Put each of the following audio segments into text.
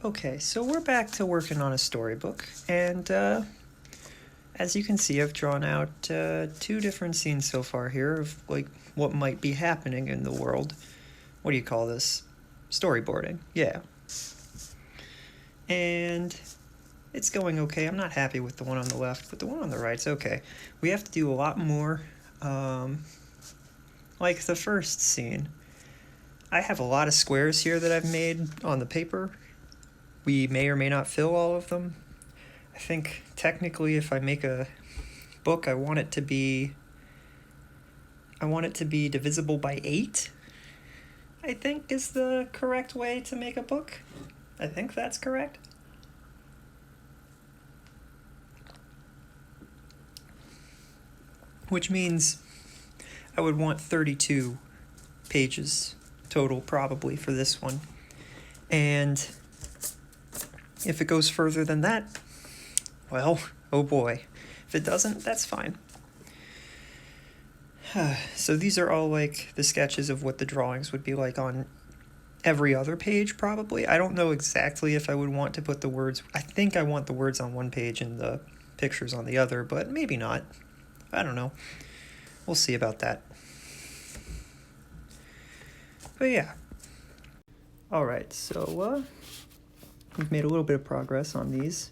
Okay, so we're back to working on a storybook, and as you can see, I've drawn out two different scenes so far here of like what might be happening in the world. What do you call this? Storyboarding, yeah. And it's going okay. I'm not happy with the one on the left, but the one on the right's okay. We have to do a lot more. Like the first scene, I have a lot of squares here that I've made on the paper. We may or may not fill all of them. I think technically if I make a book, I want it to be divisible by 8, I think is the correct way to make a book. I think that's correct. Which means I would want 32 pages total probably for this one. And if it goes further than that, well, oh boy. If it doesn't, that's fine. So these are all like the sketches of what the drawings would be like on every other page probably. I don't know exactly if I would want to put the words. I think I want the words on one page and the pictures on the other, but maybe not. I don't know. We'll see about that. But yeah. Alright, so we've made a little bit of progress on these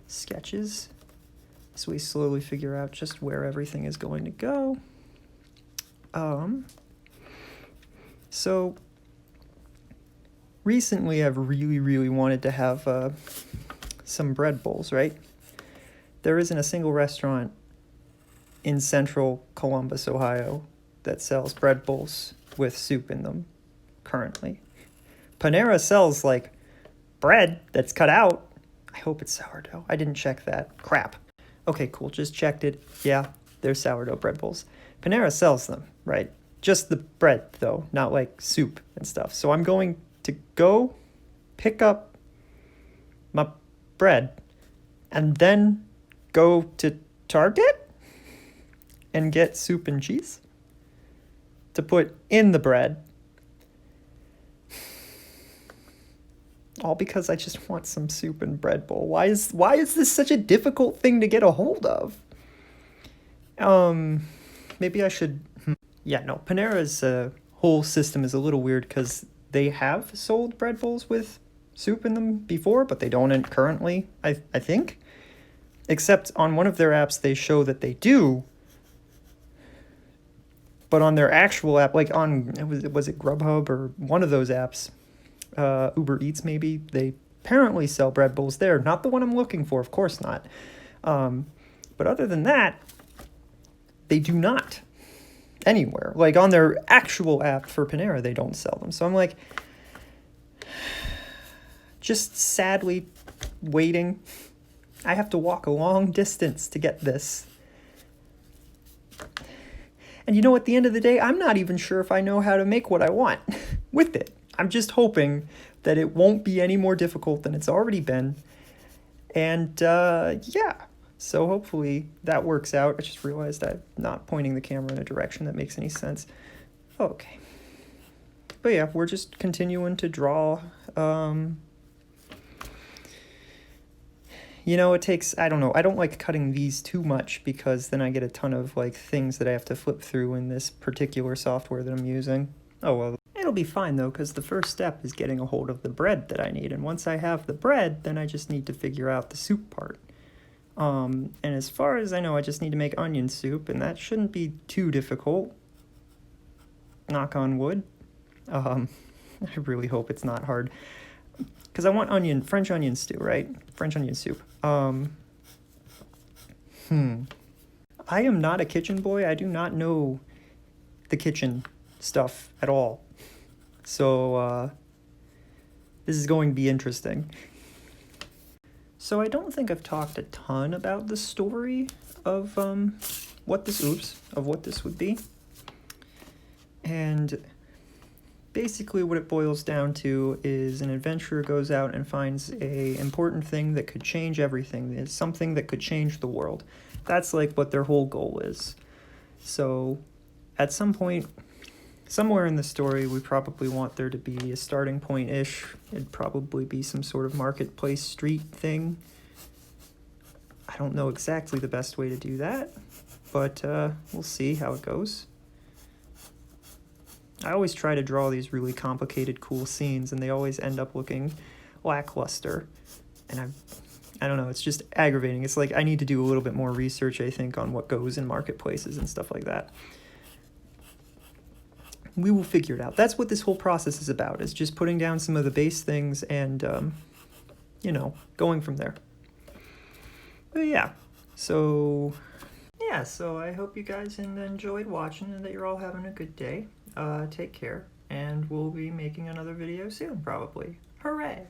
sketches. So we slowly figure out just where everything is going to go. So recently I've really wanted to have some bread bowls, right? There isn't a single restaurant in central Columbus, Ohio that sells bread bowls with soup in them currently. Panera sells like bread that's cut out. I hope it's sourdough. I didn't check that. Crap. Okay, cool. Just checked it. Yeah, they're sourdough bread bowls. Panera sells them, right? Just the bread, though, not like soup and stuff. So I'm going to go pick up my bread and then go to Target and get soup and cheese to put in the bread. All because I just want some soup and bread bowl. Why is this such a difficult thing to get a hold of? Maybe I should... Yeah, no, Panera's whole system is a little weird because they have sold bread bowls with soup in them before, but they don't currently, I think. Except on one of their apps, they show that they do. But on their actual app, like on, was it Grubhub or one of those apps, Uber Eats maybe, they apparently sell bread bowls there. Not the one I'm looking for, of course not. But other than that, they do not anywhere. Like on their actual app for Panera, they don't sell them. So I'm like, just sadly waiting. I have to walk a long distance to get this. And you know, at the end of the day, I'm not even sure if I know how to make what I want with it. I'm just hoping that it won't be any more difficult than it's already been. And yeah, so hopefully that works out. I just realized I'm not pointing the camera in a direction that makes any sense. Okay. But yeah, we're just continuing to draw. You know, it takes, I don't know, I don't like cutting these too much because then I get a ton of like things that I have to flip through in this particular software that I'm using. Oh well. It'll be fine though, because the first step is getting a hold of the bread that I need. And once I have the bread, then I just need to figure out the soup part. And as far as I know, I just need to make onion soup, and that shouldn't be too difficult. Knock on wood. I really hope it's not hard. Because I want French onion stew, right? French onion soup. I am not a kitchen boy. I do not know the kitchen stuff at all. So, this is going to be interesting. So I don't think I've talked a ton about the story of what this would be. And basically what it boils down to is an adventurer goes out and finds a important thing that could change everything. It's something that could change the world. That's like what their whole goal is. So at some point, somewhere in the story we probably want there to be a starting point-ish. It'd probably be some sort of marketplace street thing. I don't know exactly the best way to do that, but we'll see how it goes. I always try to draw these really complicated, cool scenes, and they always end up looking lackluster. And I don't know, it's just aggravating. It's like I need to do a little bit more research, I think, on what goes in marketplaces and stuff like that. We will figure it out. That's what this whole process is about, is just putting down some of the base things and, you know, going from there. But yeah, so I hope you guys enjoyed watching and that you're all having a good day. Take care, and we'll be making another video soon, probably. Hooray!